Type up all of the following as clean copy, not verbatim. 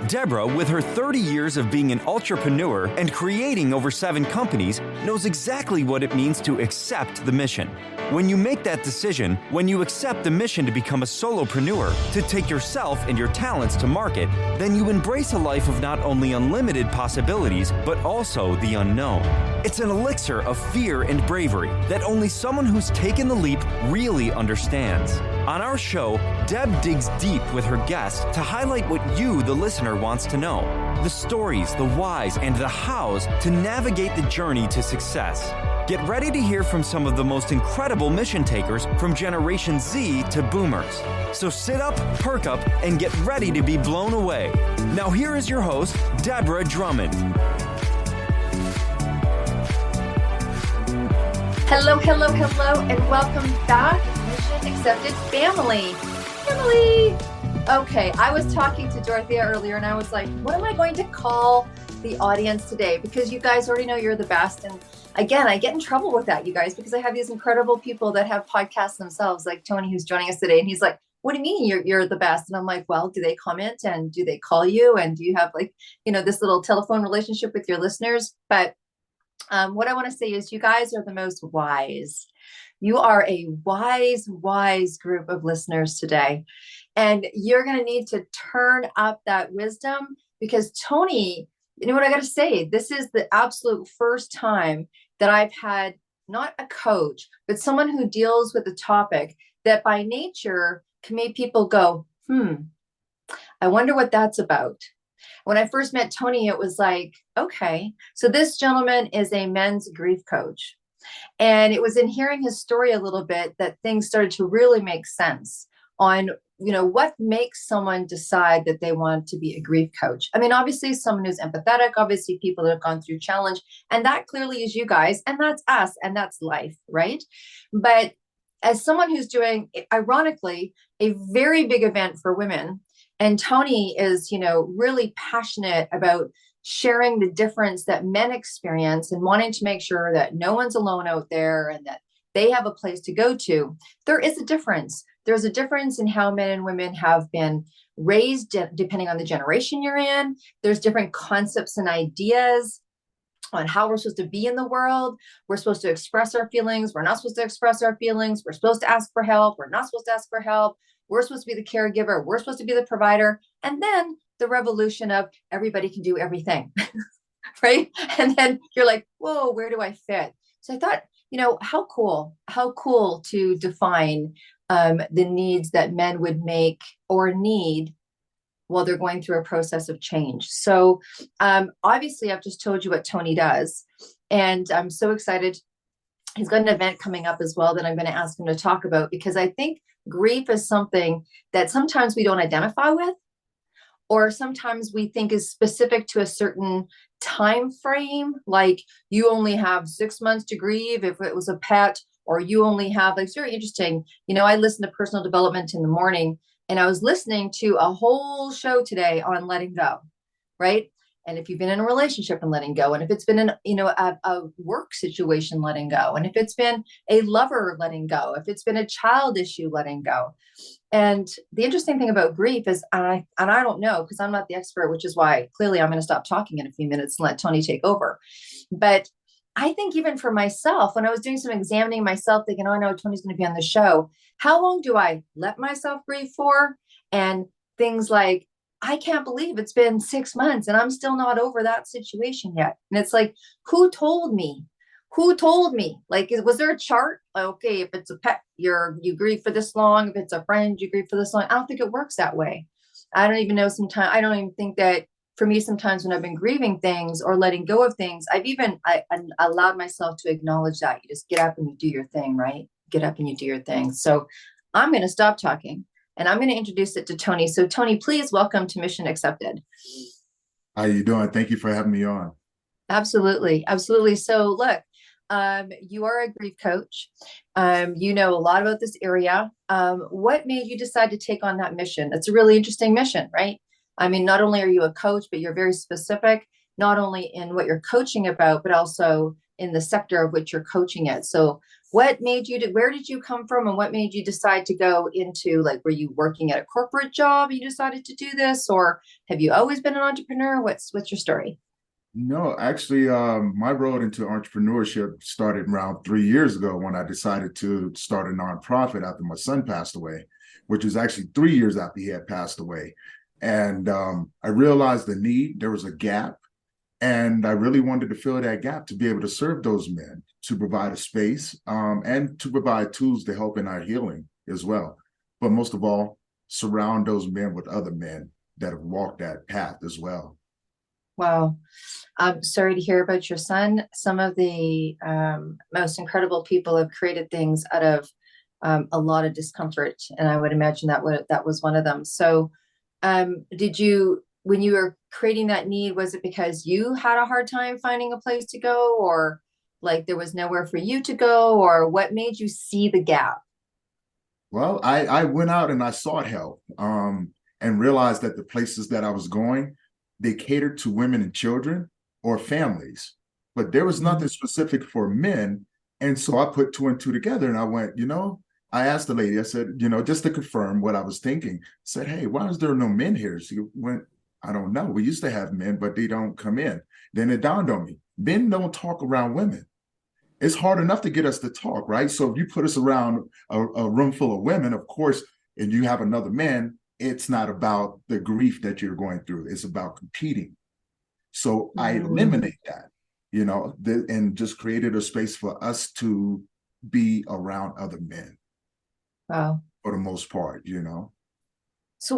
Deborah, with her 30 years of being an entrepreneur and creating over 7 companies, knows exactly what it means to accept the mission. When you make that decision, when you accept the mission to become a solopreneur, to take yourself and your talents to market, then you embrace a life of not only unlimited possibilities, but also the unknown. It's an elixir of fear and bravery that only someone who's taken the leap really understands. On our show, Deb digs deep with her guests to highlight what you, the listener, wants to know. The stories, the whys, and the hows to navigate the journey to success. Get ready to hear from some of the most incredible mission takers from Generation Z to Boomers. So sit up, perk up, and get ready to be blown away. Now here is your host, Deborah Drummond. Hello, hello, hello, and welcome back, Mission Accepted family. Okay, I was talking to Dorothea earlier, and I was like, what am I going to call the audience today? Because you guys already know you're the best. And again, I get in trouble with that, you guys, because I have these incredible people that have podcasts themselves, like Tony, who's joining us today. And he's like, what do you mean you're the best? And I'm like, well, do they comment and do they call you? And do you have this little telephone relationship with your listeners? But what I want to say is you guys are the most wise. You are a wise group of listeners today. And you're going to need to turn up that wisdom because Tony, you know what I got to say? This is the absolute first time that I've had not a coach, but someone who deals with a topic that by nature can make people go, I wonder what that's about. When I first met Tony, it was like, okay, so this gentleman is a men's grief coach. And it was in hearing his story a little bit that things started to really make sense on, what makes someone decide that they want to be a grief coach. I mean, obviously someone who's empathetic, obviously people that have gone through challenge, and that clearly is you guys, and that's us, and that's life, right? But as someone who's doing, ironically, a very big event for women, and Tony is, really passionate about sharing the difference that men experience and wanting to make sure that no one's alone out there and that they have a place to go to. There is a difference. There's a difference in how men and women have been raised depending on the generation you're in. There's different concepts and ideas on how we're supposed to be in the world. We're supposed to express our feelings. We're not supposed to express our feelings. We're supposed to ask for help. We're not supposed to ask for help. We're supposed to be the caregiver. We're supposed to be the provider. And then the revolution of everybody can do everything, right? And then you're like, whoa, where do I fit? So I thought, how cool to define the needs that men would make or need while they're going through a process of change. So obviously, I've just told you what Tony does, and I'm so excited. He's got an event coming up as well that I'm going to ask him to talk about, because I think grief is something that sometimes we don't identify with, or sometimes we think is specific to a certain time frame, like you only have 6 months to grieve if it was a pet, or you only have, it's very interesting. I listen to personal development in the morning, and I was listening to a whole show today on letting go, right? And if you've been in a relationship and letting go, and if it's been a work situation, letting go, and if it's been a lover letting go, if it's been a child issue, letting go. And the interesting thing about grief is, and I don't know, because I'm not the expert, which is why clearly I'm going to stop talking in a few minutes and let Tony take over. But I think even for myself, when I was doing some examining myself, thinking, oh, I know Tony's going to be on the show, how long do I let myself grieve for? And things like, I can't believe it's been 6 months and I'm still not over that situation yet. And it's like, who told me? Like, was there a chart? Like, okay, if it's a pet, you grieve for this long. If it's a friend, you grieve for this long. I don't think it works that way. I don't even know sometimes. I don't even think that for me, sometimes when I've been grieving things or letting go of things, I allowed myself to acknowledge that. You just get up and you do your thing, right? Get up and you do your thing. So I'm going to stop talking. And I'm going to introduce it to Tony. So Tony, please welcome to Mission Accepted. How you doing? Thank you for having me on. Absolutely. So look, you are a grief coach. You know a lot about this area. What made you decide to take on that mission? It's a really interesting mission, right? I mean, not only are you a coach, but you're very specific, not only in what you're coaching about, but also in the sector of which you're coaching it. So what made you where did you come from, and what made you decide to go into, like, were you working at a corporate job and you decided to do this, or have you always been an entrepreneur? What's your story? No, actually, my road into entrepreneurship started around 3 years ago when I decided to start a nonprofit after my son passed away, which was actually 3 years after he had passed away. And I realized the need, there was a gap, and I really wanted to fill that gap to be able to serve those men, to provide a space, and to provide tools to help in our healing as well. But most of all, surround those men with other men that have walked that path as well. Wow. I'm sorry to hear about your son. Some of the most incredible people have created things out of a lot of discomfort, and I would imagine that was one of them. So, did you, when you were creating that need, was it because you had a hard time finding a place to go, or like there was nowhere for you to go, or what made you see the gap? Well, I went out and I sought help, and realized that the places that I was going, they catered to women and children or families, but there was nothing specific for men. And so I put two and two together and I went, I asked the lady, I said, just to confirm what I was thinking, I said, hey, why is there no men here? She went, I don't know. We used to have men, but they don't come in. Then it dawned on me, men don't talk around women. It's hard enough to get us to talk, right? So if you put us around a room full of women, of course, and you have another man, it's not about the grief that you're going through. It's about competing. So I eliminate that, and just created a space for us to be around other men. Wow. For the most part, So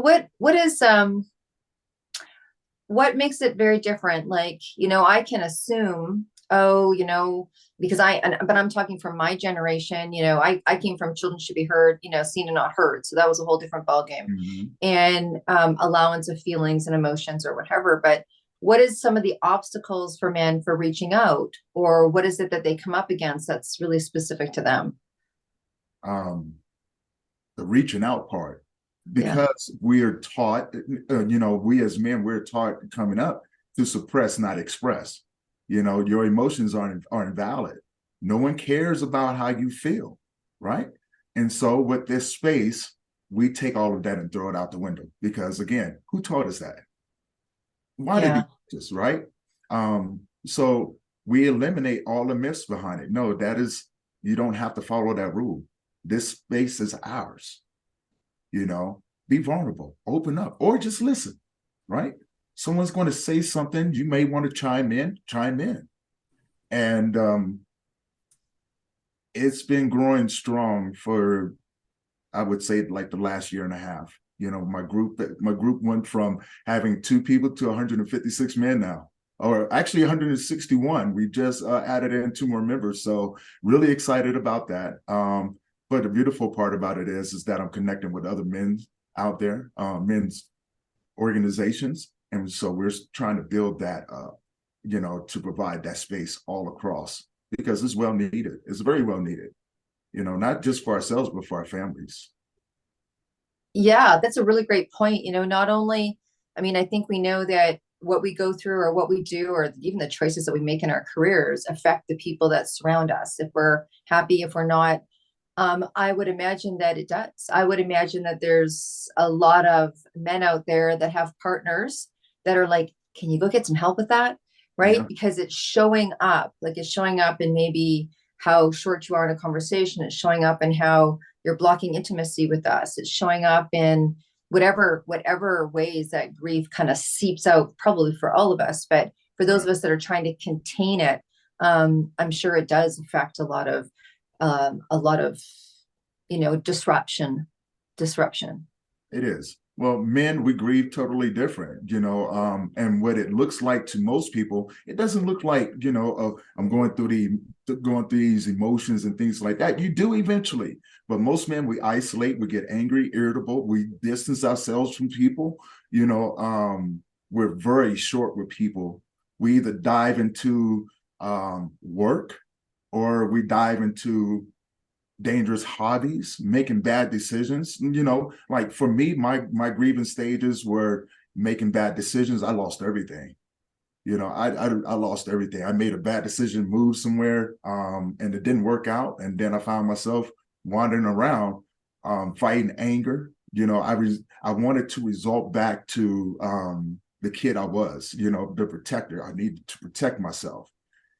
what makes it very different? Like, I can assume, because but I'm talking from my generation, I came from children should be heard, seen and not heard. So that was a whole different ballgame. And allowance of feelings and emotions or whatever. But what is some of the obstacles for men for reaching out, or what is it that they come up against that's really specific to them? The reaching out part, because we are taught, we as men, we're taught coming up to suppress, not express. Your emotions aren't valid. No one cares about how you feel, right? And so with this space, we take all of that and throw it out the window, because again, who taught us that? Why did they teach us, right? So we eliminate all the myths behind it. No, you don't have to follow that rule. This space is ours. Be vulnerable, open up, or just listen, right? Someone's going to say something, you may want to chime in. And it's been growing strong for, I would say, like the last year and a half. My group went from having 2 people to 156 men now, or actually 161. We just added in 2 more members. So really excited about that. But the beautiful part about it is that I'm connecting with other men out there, men's organizations. And so we're trying to build that up, to provide that space all across, because it's well needed. It's very well needed, not just for ourselves, but for our families. Yeah, that's a really great point. Not only, I think we know that what we go through or what we do, or even the choices that we make in our careers, affect the people that surround us. If we're happy, if we're not, I would imagine that it does. I would imagine that there's a lot of men out there that have partners that are like, can you go get some help with that? Right? Yeah. Because it's showing up in maybe how short you are in a conversation. It's showing up in how you're blocking intimacy with us. It's showing up in whatever ways that grief kind of seeps out, probably for all of us. But for those of us that are trying to contain it, I'm sure it does affect a lot of disruption. It is. Well, men, we grieve totally different, and what it looks like to most people, it doesn't look like, I'm going through these emotions and things like that. You do eventually, but most men, we isolate, we get angry, irritable, we distance ourselves from people. We're very short with people. We either dive into work, or we dive into dangerous hobbies, making bad decisions. Like for me, my grieving stages were making bad decisions. I lost everything. I lost everything. I made a bad decision, moved somewhere, and it didn't work out. And then I found myself wandering around, fighting anger. I wanted to result back to the kid I was, the protector. I needed to protect myself.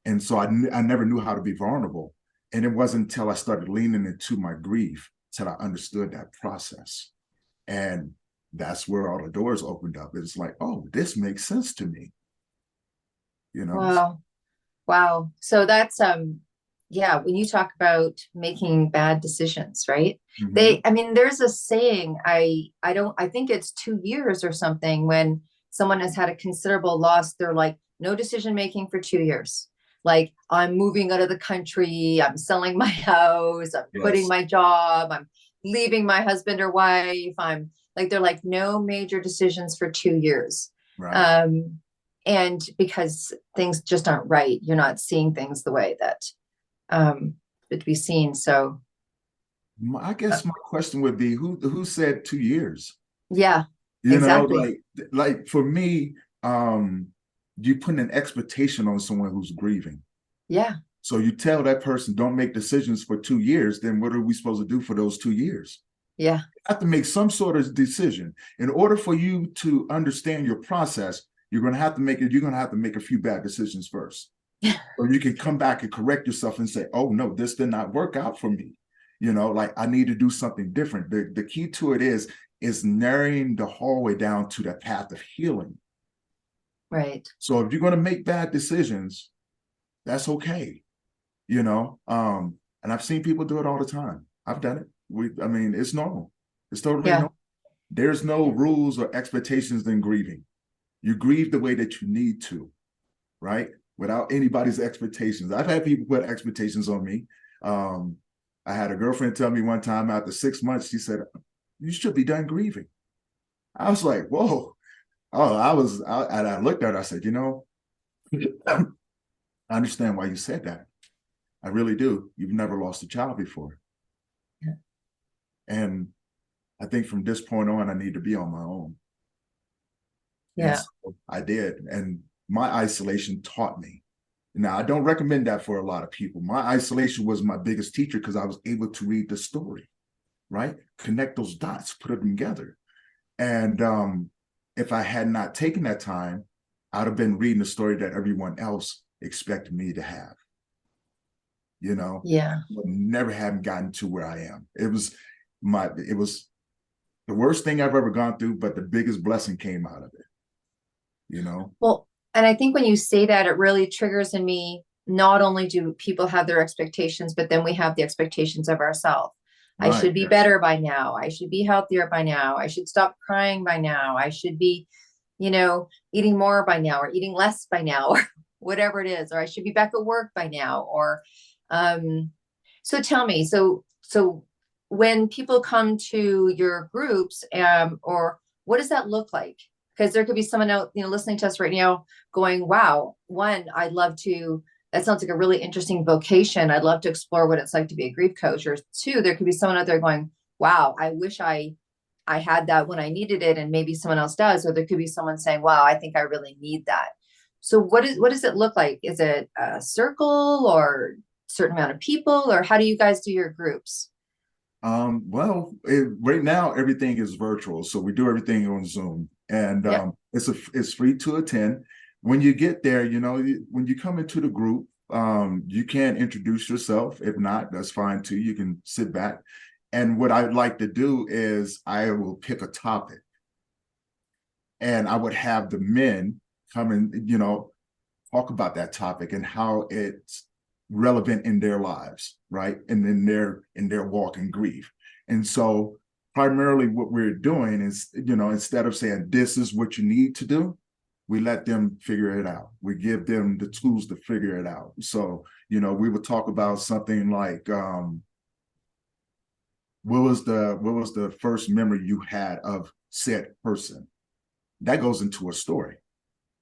And so I never knew how to be vulnerable. And it wasn't until I started leaning into my grief till I understood that process. And that's where all the doors opened up. It's like, oh, this makes sense to me. Wow. So that's yeah, when you talk about making bad decisions, right? There's a saying, I think it's 2 years or something, when someone has had a considerable loss, they're like, no decision making for 2 years. Like, I'm moving out of the country, I'm selling my house, I'm quitting my job, I'm leaving my husband or wife. They're like, no major decisions for 2 years. Right. And because things just aren't right, you're not seeing things the way that it be seen. So I guess my question would be, who said 2 years? Yeah, exactly. Like for me, you put an expectation on someone who's grieving. Yeah. So you tell that person, don't make decisions for 2 years, then what are we supposed to do for those 2 years? Yeah. You have to make some sort of decision. In order for you to understand your process, you're going to have to make a few bad decisions first. Or you can come back and correct yourself and say, oh no, this did not work out for me. I need to do something different. The key to it is narrowing the hallway down to the path of healing. Right. So if you're going to make bad decisions, that's okay. And I've seen people do it all the time. I've done it. It's normal. It's totally normal. There's no rules or expectations in grieving. You grieve the way that you need to, right? Without anybody's expectations. I've had people put expectations on me. I had a girlfriend tell me one time, after 6 months, she said, you should be done grieving. I was like, whoa. Oh, and I looked at her, I said, I understand why you said that. I really do. You've never lost a child before. Yeah. And I think from this point on, I need to be on my own. Yeah. So I did. And my isolation taught me. Now, I don't recommend that for a lot of people. My isolation was my biggest teacher because I was able to read the story, right? Connect those dots, put them together. And if I had not taken that time, I'd have been reading the story that everyone else expected me to have. Yeah. Never haven't gotten to where I am. It was the worst thing I've ever gone through, but the biggest blessing came out of it. Well, and I think when you say that, it really triggers in me, not only do people have their expectations, but then we have the expectations of ourselves. Right. I should be better by now. I should be healthier by now. I should stop crying by now. I should be, eating more by now, or eating less by now, or whatever it is, or I should be back at work by now. Or, so tell me, so when people come to your groups, or what does that look like? Because there could be someone out, listening to us right now going, wow, one, that sounds like a really interesting vocation. I'd love to explore what it's like to be a grief coach. Or two, there could be someone out there going, wow, I wish I had that when I needed it, and maybe someone else does. Or there could be someone saying, wow, I think I really need that. So what does it look like? Is it a circle or a certain amount of people, or how do you guys do your groups? Right now everything is virtual, so we do everything on Zoom, and it's free to attend. When you get there, when you come into the group, you can introduce yourself. If not, that's fine too. You can sit back. And what I'd like to do is I will pick a topic, and I would have the men come and, talk about that topic and how it's relevant in their lives, right? And in their walk in grief. And so primarily what we're doing is, instead of saying, this is what you need to do, we let them figure it out. We give them the tools to figure it out. So, we would talk about something like, what was the first memory you had of said person? That goes into a story,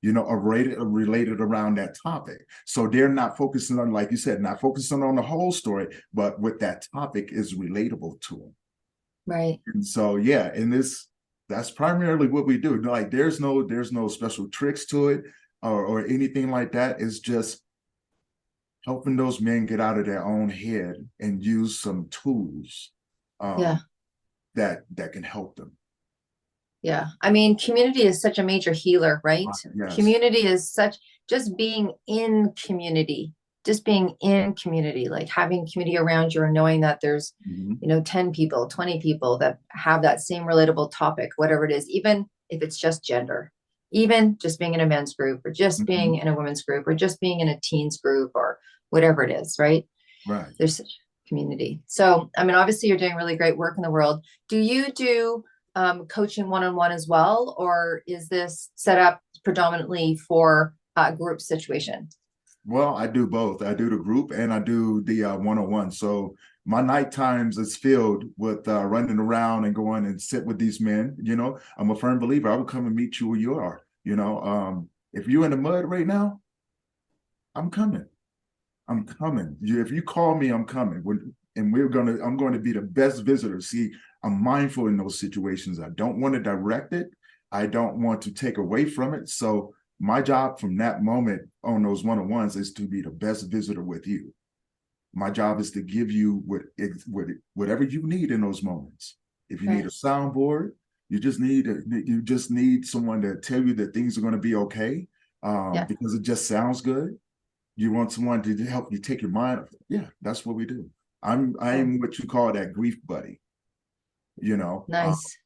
related around that topic. So they're not focusing on, like you said, not focusing on the whole story, but what that topic is relatable to them. Right. And so, that's primarily what we do. Like, there's no special tricks to it. or anything like that. It's just helping those men get out of their own head and use some tools Yeah. that can help them. Yeah. I mean, community is such a major healer, right? Yes. Community is such, just being in community, like having community around you and knowing that there's, 10 people, 20 people that have that same relatable topic, whatever it is, even if it's just gender, even just being in a men's group or just being in a women's group or just being in a teens group or whatever it is, right? Right. There's such community. So, I mean, obviously you're doing really great work in the world. Do you do coaching one-on-one as well, or is this set up predominantly for a group situation? Well, I do both. I do the group and I do the one-on-one. So my night times is filled with running around and going and sit with these men. I'm a firm believer. I will come and meet you where you are. If you're in the mud right now, I'm coming. If you call me, I'm coming. I'm going to be the best visitor. See, I'm mindful in those situations. I don't want to direct it. I don't want to take away from it. So my job from that moment on those one-on-ones is to be the best visitor with you. My job is to give you whatever you need in those moments. If you need a soundboard, you just need someone to tell you that things are going to be okay, because it just sounds good. You want someone to help you take your mind off. Yeah, that's what we do. I'm what you call that grief buddy. Nice.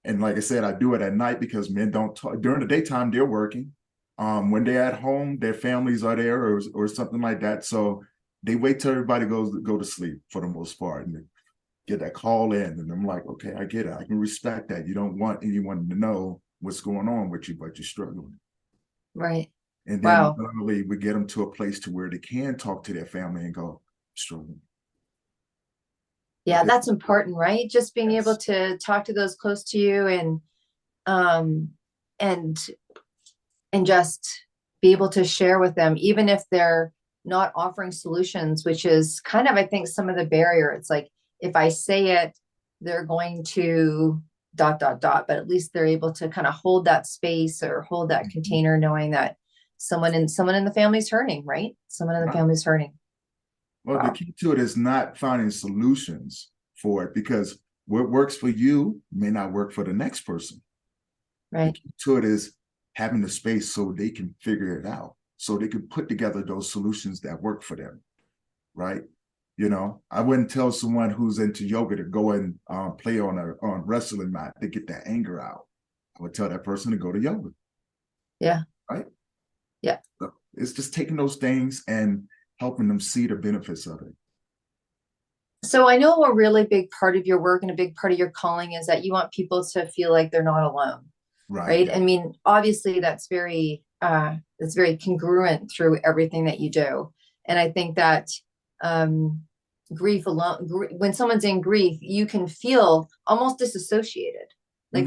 And like I said, I do it at night because men don't talk. During the daytime, they're working. When they're at home, their families are there or something like that. So they wait till everybody go to sleep for the most part and get that call in. And I'm like, okay, I get it. I can respect that. You don't want anyone to know what's going on with you, but you're struggling. Right. And then finally we get them to a place to where they can talk to their family and go, struggling. Yeah, that's important, right? Just being able to talk to those close to you and just be able to share with them, even if they're not offering solutions, which is kind of, I think, some of the barrier. It's like, if I say it, they're going to ... but at least they're able to kind of hold that space or hold that container, knowing that someone in the family's hurting, right? Someone in the family's hurting. Well, the key to it is not finding solutions for it, because what works for you may not work for the next person. Right. The key to it is having the space so they can figure it out, so they can put together those solutions that work for them, right? I wouldn't tell someone who's into yoga to go and play on wrestling mat to get that anger out. I would tell that person to go to yoga. Yeah. Right? Yeah. So it's just taking those things and helping them see the benefits of it. So I know a really big part of your work and a big part of your calling is that you want people to feel like they're not alone. Right. Yeah. I mean, obviously that's very congruent through everything that you do. And I think that grief alone, when someone's in grief, you can feel almost disassociated, like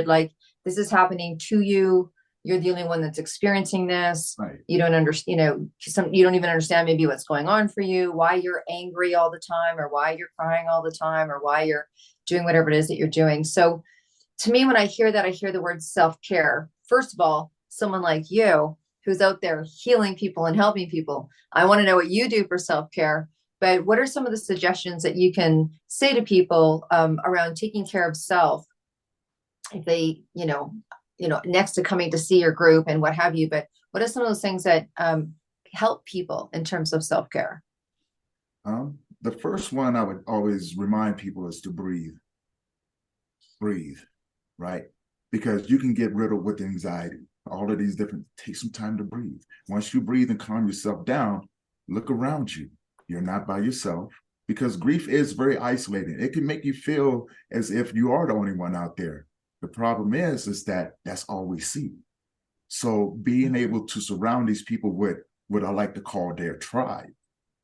like this is happening to you. You're the only one that's experiencing this. Right. You don't understand, you don't even understand maybe what's going on for you, why you're angry all the time, or why you're crying all the time, or why you're doing whatever it is that you're doing. So to me, when I hear that, I hear the word self-care. First of all, someone like you who's out there healing people and helping people, I want to know what you do for self-care. But what are some of the suggestions that you can say to people around taking care of self, if they, next to coming to see your group and what have you? But what are some of those things that help people in terms of self-care? The first one I would always remind people is to breathe. Breathe, right? Because you can get rid of with anxiety. All of these take some time to breathe. Once you breathe and calm yourself down, look around you. You're not by yourself, because grief is very isolating. It can make you feel as if you are the only one out there. The problem is that that's all we see. So being able to surround these people with what I like to call their tribe,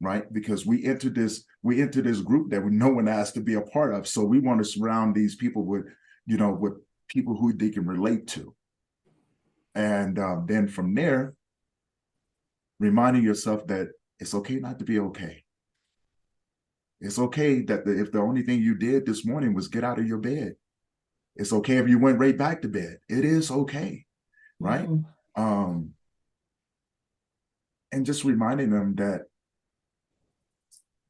right? Because we enter this group that no one asked to be a part of. So we want to surround these people with people who they can relate to. And then from there, reminding yourself that it's okay not to be okay. It's okay that if the only thing you did this morning was get out of your bed. It's okay if you went right back to bed. It is okay, right? and just reminding them that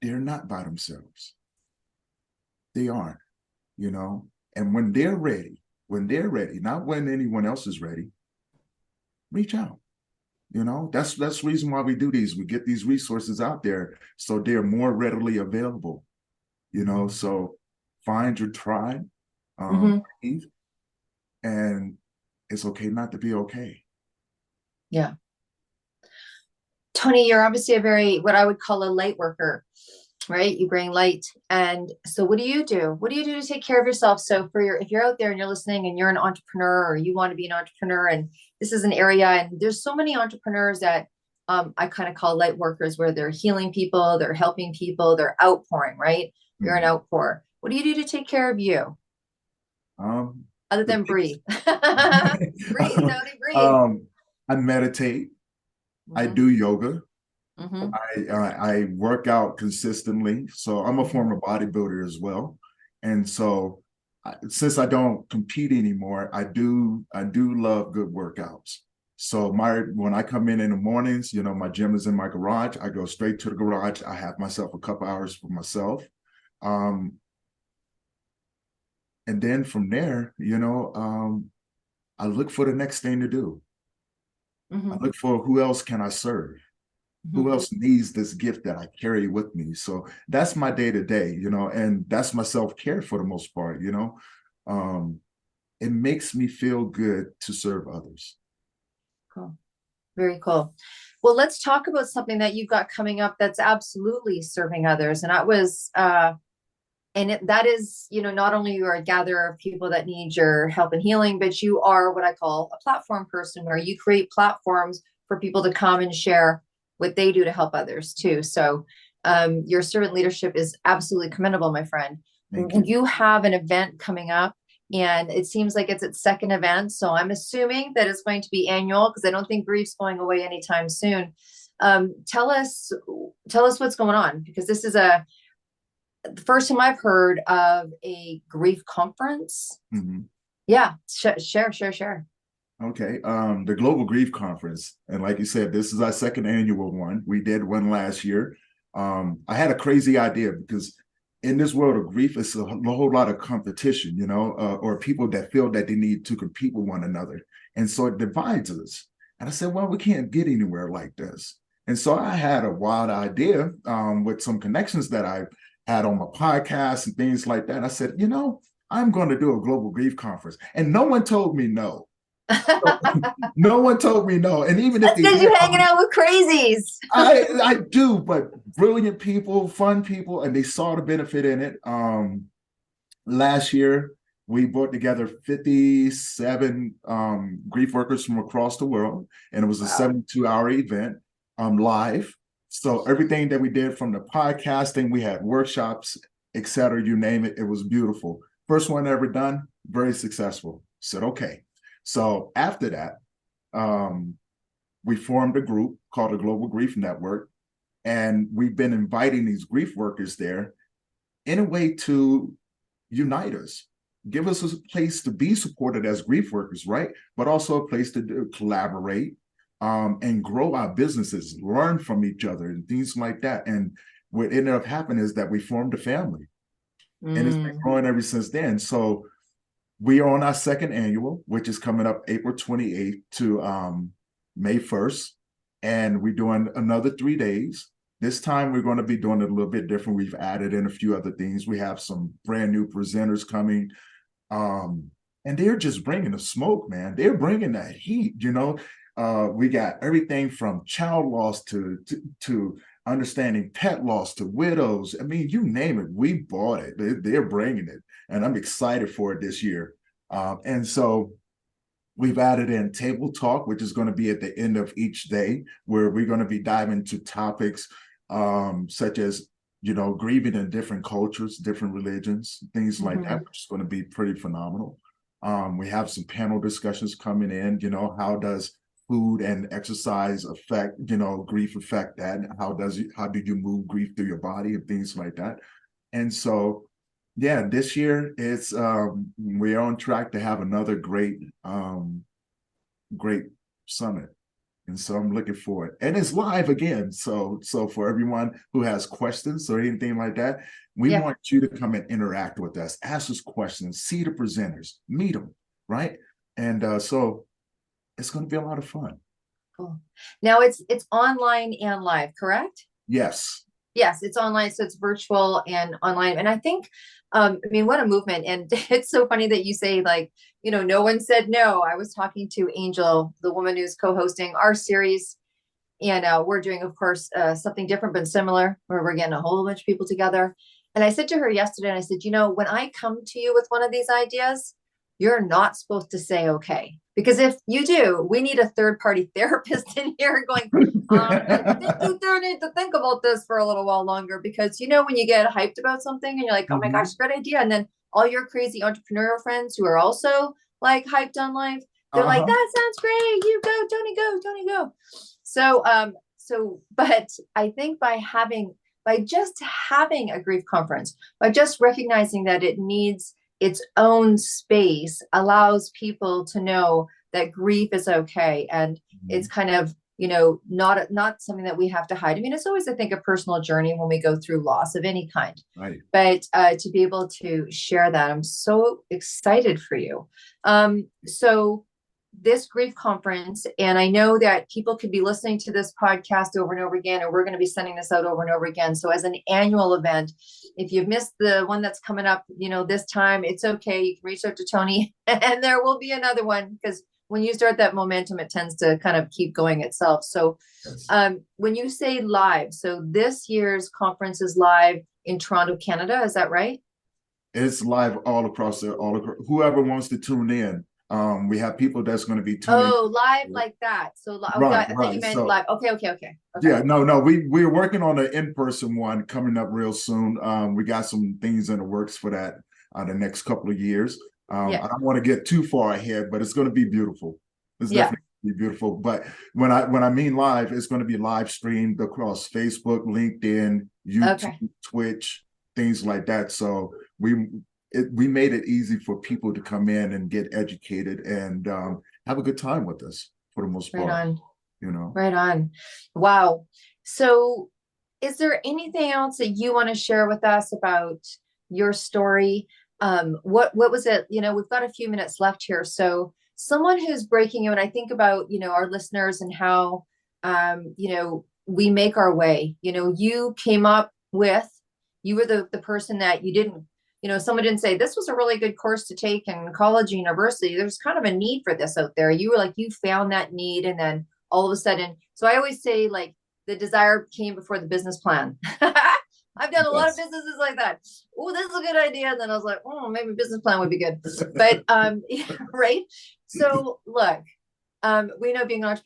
they're not by themselves. They aren't, you know, and when they're ready, not when anyone else is ready, reach out. You know, that's the reason why we do these. We get these resources out there so they're more readily available, you know. So find your tribe, and it's okay not to be okay. Yeah. Tony, you're obviously a very, what I would call a light worker, right? You bring light. And so what do you do? What do you do to take care of yourself? So if you're out there and you're listening and you're an entrepreneur or you want to be an entrepreneur, and this is an area, and there's so many entrepreneurs that I kind of call light workers, where they're healing people, they're helping people, they're outpouring, right? You're an outpour. What do you do to take care of you? Other than breathe. Breathe, Tony, breathe. I meditate. I do yoga. I work out consistently. So I'm a former bodybuilder as well. And so since I don't compete anymore, I do love good workouts. So when I come in the mornings, you know, my gym is in my garage. I go straight to the garage. I have myself a couple hours for myself. And then from there, you know, I look for the next thing to do. I look for who else can I serve? Who else needs this gift that I carry with me? So that's my day-to-day, you know, and that's my self-care for the most part, you know. It makes me feel good to serve others. Cool. Very cool. Well, let's talk about something that you've got coming up that's absolutely serving others. And that is, you know, not only you are a gatherer of people that need your help and healing, but you are what I call a platform person, where you create platforms for people to come and share what they do to help others too. So your servant leadership is absolutely commendable, my friend. You have an event coming up, and it seems like it's its second event. So I'm assuming that it's going to be annual, because I don't think grief's going away anytime soon. Tell us what's going on, because this is the first time I've heard of a grief conference. Yeah, share. Okay. The Global Grief Conference. And like you said, this is our second annual one. We did one last year. I had a crazy idea, because in this world of grief, it's a whole lot of competition, you know, or people that feel that they need to compete with one another. And so it divides us. And I said, well, we can't get anywhere like this. And so I had a wild idea with some connections that I had on my podcast and things like that. I said, you know, I'm going to do a Global Grief Conference. And no one told me no. No one told me no. And even if because you're hanging out with crazies. I do, but brilliant people, fun people, and they saw the benefit in it. Last year, we brought together 57 grief workers from across the world, and it was a 72-hour event, live. So everything that we did, from the podcasting, we had workshops, etc., you name it, it was beautiful. First one ever done, very successful. Said, okay. So after that, we formed a group called the Global Grief Network, and we've been inviting these grief workers there in a way to unite us, give us a place to be supported as grief workers, right? But also a place to collaborate and grow our businesses, learn from each other and things like that. And what ended up happening is that we formed a family, and it's been growing ever since then. So we are on our second annual, which is coming up April 28th to May 1st. And we're doing another 3 days. This time we're going to be doing it a little bit different. We've added in a few other things. We have some brand new presenters coming. And they're just bringing the smoke, man. They're bringing that heat, you know. We got everything from child loss to understanding pet loss to widows. I mean, you name it, we bought it. They're bringing it. And I'm excited for it this year. And so we've added in table talk, which is going to be at the end of each day, where we're going to be diving into topics such as, you know, grieving in different cultures, different religions, things like that, which is going to be pretty phenomenal. We have some panel discussions coming in, you know, how does food and exercise affect, you know, grief affect that? How do you move grief through your body and things like that? And so, yeah, this year it's we're on track to have another great summit. And so I'm looking forward. And it's live again. So for everyone who has questions or anything like that, we want you to come and interact with us, ask us questions, see the presenters, meet them, right? And so it's going to be a lot of fun. Cool. Now it's online and live, correct? Yes. Yes, it's online, so it's virtual and online. And I think, I mean, what a movement. And it's so funny that you say, like, you know, no one said no. I was talking to Angel, the woman who's co-hosting our series, and we're doing, of course, something different but similar, where we're getting a whole bunch of people together. And I said to her yesterday, and I said, you know, when I come to you with one of these ideas, you're not supposed to say okay. Because if you do, we need a third-party therapist in here going, I think you do need to think about this for a little while longer. Because, you know, when you get hyped about something and you're like, oh my gosh, great idea. And then all your crazy entrepreneurial friends who are also like hyped on life, they're like, that sounds great. You go, Tony, go. So, but I think by just having a grief conference, by just recognizing that it needs its own space, allows people to know that grief is okay. And it's kind of, you know, not something that we have to hide. I mean, it's always, I think, a personal journey when we go through loss of any kind. Right. But to be able to share that, I'm so excited for you. So this grief conference, and I know that people could be listening to this podcast over and over again, and we're going to be sending this out over and over again. So as an annual event, if you've missed the one that's coming up, you know, this time, it's okay. You can reach out to Tony and there will be another one, because when you start that momentum, it tends to kind of keep going itself. So when you say live, so this year's conference is live in Toronto, Canada. Is that right? It's live all across whoever wants to tune in. We have people that's going to be tuning. Oh, live like that. So I thought you meant live. Okay. Yeah, no. We're working on an in-person one coming up real soon. We got some things in the works for that the next couple of years. I don't want to get too far ahead, but it's going to be beautiful. It's definitely be beautiful. But when I mean live, it's going to be live streamed across Facebook, LinkedIn, YouTube, Twitch, things like that. So we made it easy for people to come in and get educated and have a good time with us for the most part. Right on. You know. Right on. Wow. So is there anything else that you want to share with us about your story? What was it? You know, we've got a few minutes left here. So someone who's breaking you, and I think about, you know, our listeners and how, you know, we make our way. You know, you were the person that you didn't, you know, someone didn't say, this was a really good course to take in college or university. There's kind of a need for this out there. You were like, you found that need. And then all of a sudden, so I always say, like, the desire came before the business plan. I've done a lot of businesses like that. Oh, this is a good idea. And then I was like, oh, maybe business plan would be good. But, right. So look, we know being an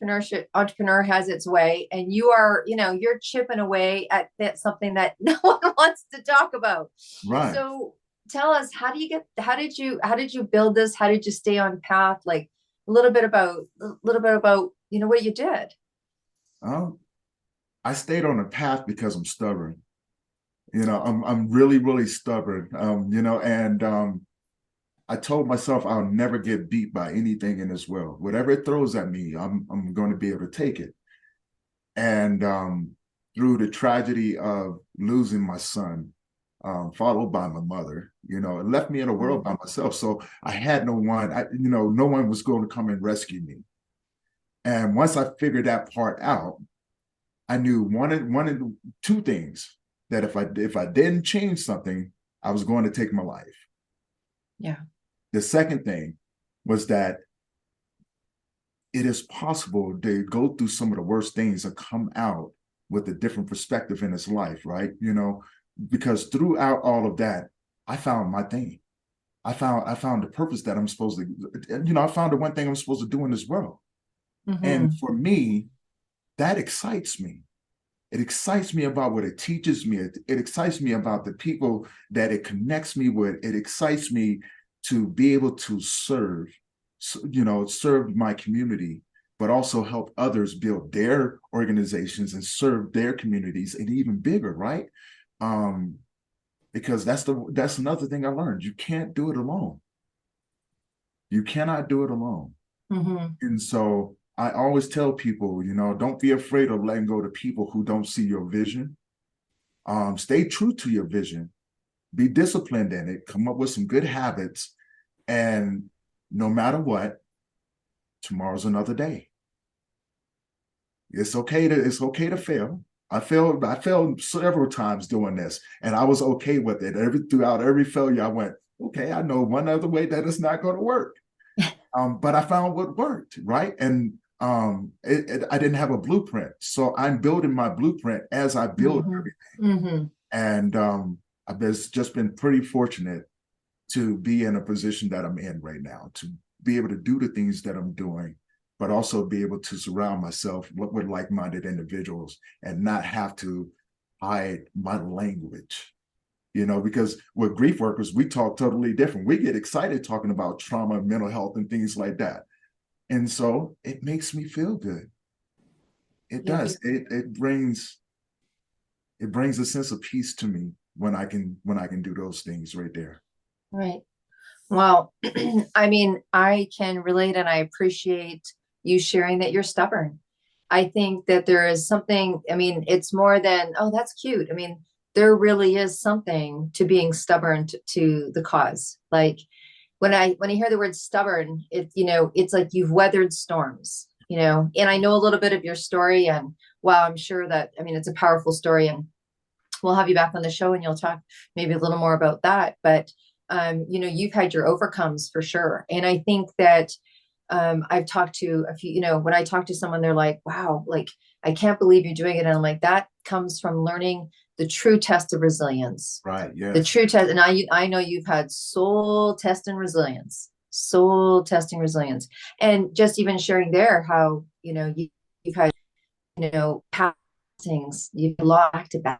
entrepreneur has its way, and you are, you know, you're chipping away at something that no one wants to talk about. Right. So tell us, how did you build this? How did you stay on path? Like a little bit about, you know, what you did. I stayed on a path because I'm stubborn. You know, I'm really, really stubborn. You know, and I told myself I'll never get beat by anything in this world. Whatever it throws at me, I'm going to be able to take it. And through the tragedy of losing my son, followed by my mother, you know, it left me in a world by myself. So I had no one, no one was going to come and rescue me. And once I figured that part out, I knew one of two things, that if I didn't change something, I was going to take my life. Yeah. The second thing was that it is possible to go through some of the worst things and come out with a different perspective in his life, right? You know, because throughout all of that, I found my thing. I found the purpose that I'm supposed to, you know, I found the one thing I'm supposed to do in this world. And for me, that excites me. It excites me about what it teaches me. It excites me about the people that it connects me with. It excites me to be able to serve my community, but also help others build their organizations and serve their communities, and even bigger, right? Because that's another thing I learned. You can't do it alone. You cannot do it alone. And so I always tell people, don't be afraid of letting go to people who don't see your vision. Stay true to your vision. Be disciplined in it. Come up with some good habits. And no matter what, tomorrow's another day. It's okay to fail. I failed several times doing this, and I was okay with it. Throughout every failure, I went, okay, I know one other way that it's not going to work. But I found what worked, right? And I didn't have a blueprint. So I'm building my blueprint as I build everything. And I've just been pretty fortunate to be in a position that I'm in right now, to be able to do the things that I'm doing, but also be able to surround myself with like-minded individuals and not have to hide my language. Because with grief workers, we talk totally different. We get excited talking about trauma, mental health, and things like that. And so it makes me feel good. It does. It brings a sense of peace to me when I can do those things right there. Right. Well, I mean, I can relate, and I appreciate you sharing that you're stubborn. I think that there is something, I mean, it's more than, oh, that's cute. I mean, there really is something to being stubborn to the cause. Like when I hear the word stubborn, it's like you've weathered storms, and I know a little bit of your story, and wow, I'm sure that, I mean, it's a powerful story, and we'll have you back on the show and you'll talk maybe a little more about that. But, you've had your overcomes for sure. And I think that I've talked to a few, when I talk to someone, they're like, wow, like, I can't believe you're doing it. And I'm like, that comes from learning the true test of resilience. Right. Yeah. The true test. And I know you've had soul testing resilience. And just even sharing there how, you've had, past things, you've lost back to back.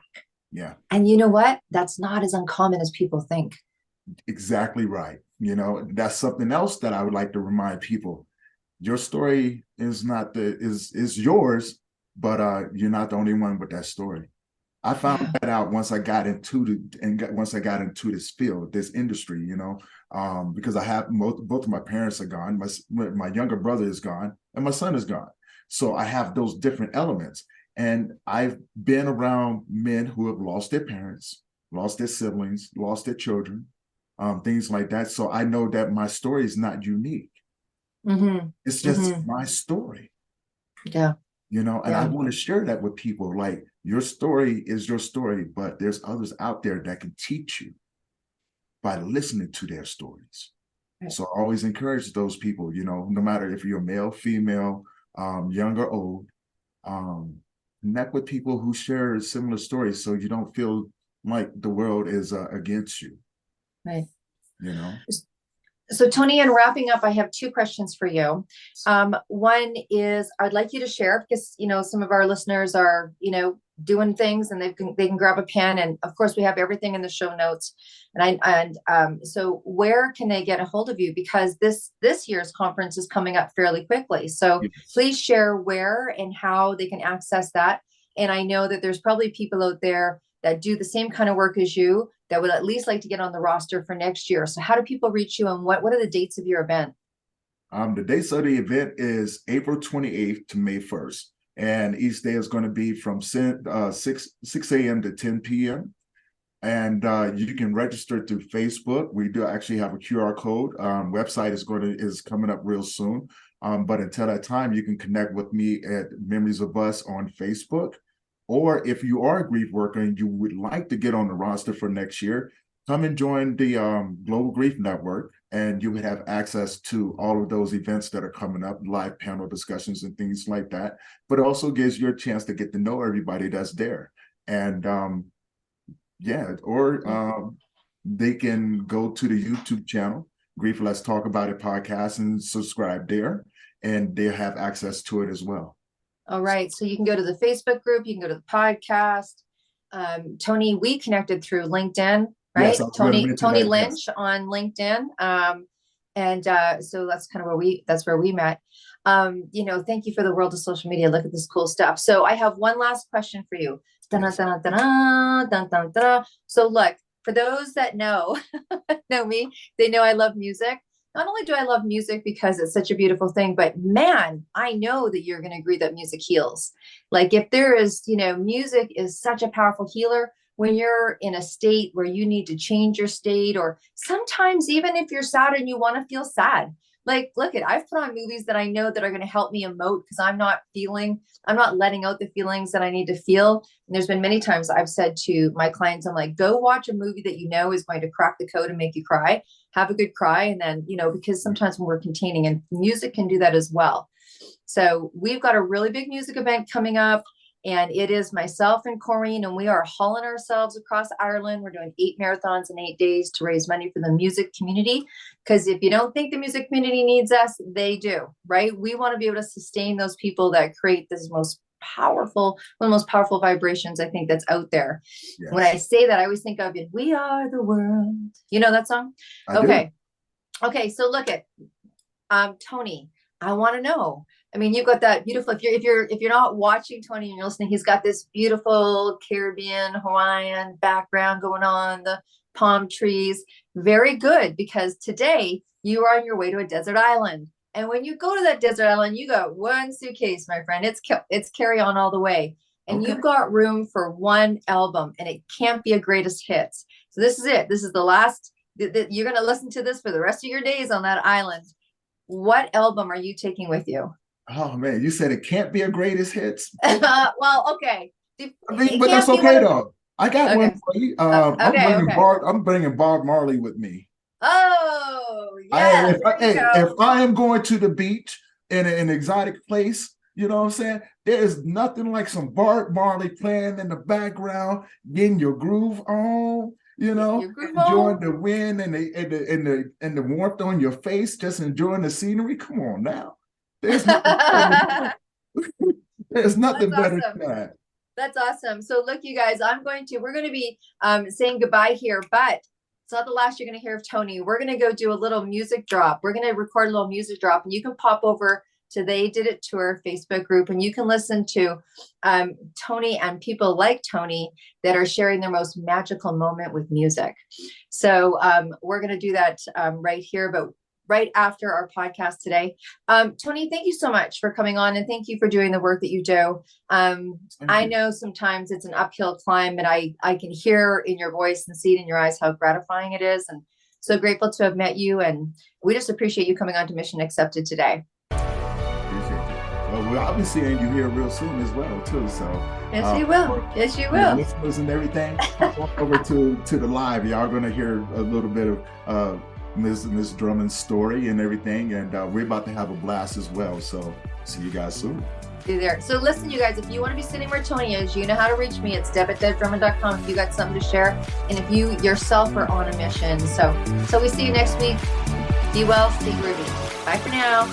Yeah. And you know what? That's not as uncommon as people think. Exactly right. That's something else that I would like to remind people. Your story is yours, but you're not the only one with that story. I found that out once I got into this field, this industry, because I have both of my parents are gone. My younger brother is gone and my son is gone. So I have those different elements. And I've been around men who have lost their parents, lost their siblings, lost their children, things like that. So I know that my story is not unique. It's just my story. Yeah. And I want to share that with people. Like, your story is your story, but there's others out there that can teach you by listening to their stories. Right. So I always encourage those people, no matter if you're male, female, young or old, connect with people who share similar stories so you don't feel like the world is against you. Right. So Tony, in wrapping up, I have two questions for you. One is, I'd like you to share, because, some of our listeners are, doing things, and they can grab a pen, and of course we have everything in the show notes. So where can they get a hold of you? Because this year's conference is coming up fairly quickly. So please share where and how they can access that. And I know that there's probably people out there that do the same kind of work as you that would at least like to get on the roster for next year. So how do people reach you, and what are the dates of your event? The dates of the event is April 28th to May 1st. And each day is going to be from 6 a.m. to 10 p.m. And you can register through Facebook. We do actually have a QR code. Website is coming up real soon. But until that time, you can connect with me at Memories of Us on Facebook. Or if you are a grief worker and you would like to get on the roster for next year, come and join the Global Grief Network, and you would have access to all of those events that are coming up, live panel discussions and things like that. But it also gives you a chance to get to know everybody that's there. And they can go to the YouTube channel, Grief Let's Talk About It podcast, and subscribe there, and they have access to it as well. All right. So you can go to the Facebook group, you can go to the podcast. Tony, we connected through LinkedIn, right? Yes, Tony Lynch on LinkedIn. So that's kind of where we met. Thank you for the world of social media. Look at this cool stuff. So I have one last question for you. Dun, dun, dun, dun, dun, dun, dun. So look, for those that know me, they know I love music. not only do I love music because it's such a beautiful thing, but man, I know that you're going to agree that music heals. Like if there is, music is such a powerful healer when you're in a state where you need to change your state, or sometimes even if you're sad and you want to feel sad. Like, look I've put on movies that I know that are going to help me emote because I'm not letting out the feelings that I need to feel. And there's been many times I've said to my clients, I'm like, go watch a movie that you know is going to crack the code and make you cry. Have a good cry. And then, because sometimes when we're containing, and music can do that as well. So we've got a really big music event coming up. And it is myself and Corrine, and we are hauling ourselves across Ireland. We're doing 8 marathons in 8 days to raise money for the music community. Because if you don't think the music community needs us, they do, right? We want to be able to sustain those people that create this one of the most powerful vibrations I think that's out there. Yes. When I say that, I always think of it. We are the world. You know that song? Okay. Okay. So look Tony, I want to know. I mean, you've got that beautiful, if you're not watching Tony and you're listening, he's got this beautiful Caribbean, Hawaiian background going on, the palm trees. Very good, because today you are on your way to a desert island. And when you go to that desert island, you got one suitcase, my friend. It's carry on all the way. And you've got room for one album, and it can't be a greatest hits. So this is it. This is the last, you're going to listen to this for the rest of your days on that island. What album are you taking with you? Oh man, you said it can't be a greatest hits. Well, okay. But that's okay though. I got one for you. I'm bringing Bob Marley with me. Oh, yeah. If I am going to the beach in an exotic place, you know what I'm saying? There is nothing like some Bob Marley playing in the background, getting your groove on. Enjoying the wind and the warmth on your face, just enjoying the scenery. Come on now. There's nothing better than that. That's awesome. So look, you guys, we're going to be saying goodbye here, but it's not the last you're going to hear of Tony. We're going to go do a little music drop. We're going to record a little music drop, and you can pop over to They Did It Tour Facebook group, and you can listen to Tony and people like Tony that are sharing their most magical moment with music. So we're going to do that right here, but right after our podcast today. Tony, thank you so much for coming on, and thank you for doing the work that you do. I know sometimes it's an uphill climb, and I can hear in your voice and see it in your eyes how gratifying it is. And so grateful to have met you. And we just appreciate you coming on to Mission Accepted today. Well, I'll be seeing you here real soon as well, too. So yes, you will. Yes, you will. Listeners and everything, walk over to the live. Y'all going to hear a little bit of Miss Drummond's story and everything, and we're about to have a blast as well. So see you guys soon. Be there. So listen, you guys, if you want to be sitting where Tony is, you know how to reach me. It's deb@debdrummond.com if you got something to share, and if you yourself are on a mission. So we see you next week. Be well, stay groovy. Bye for now.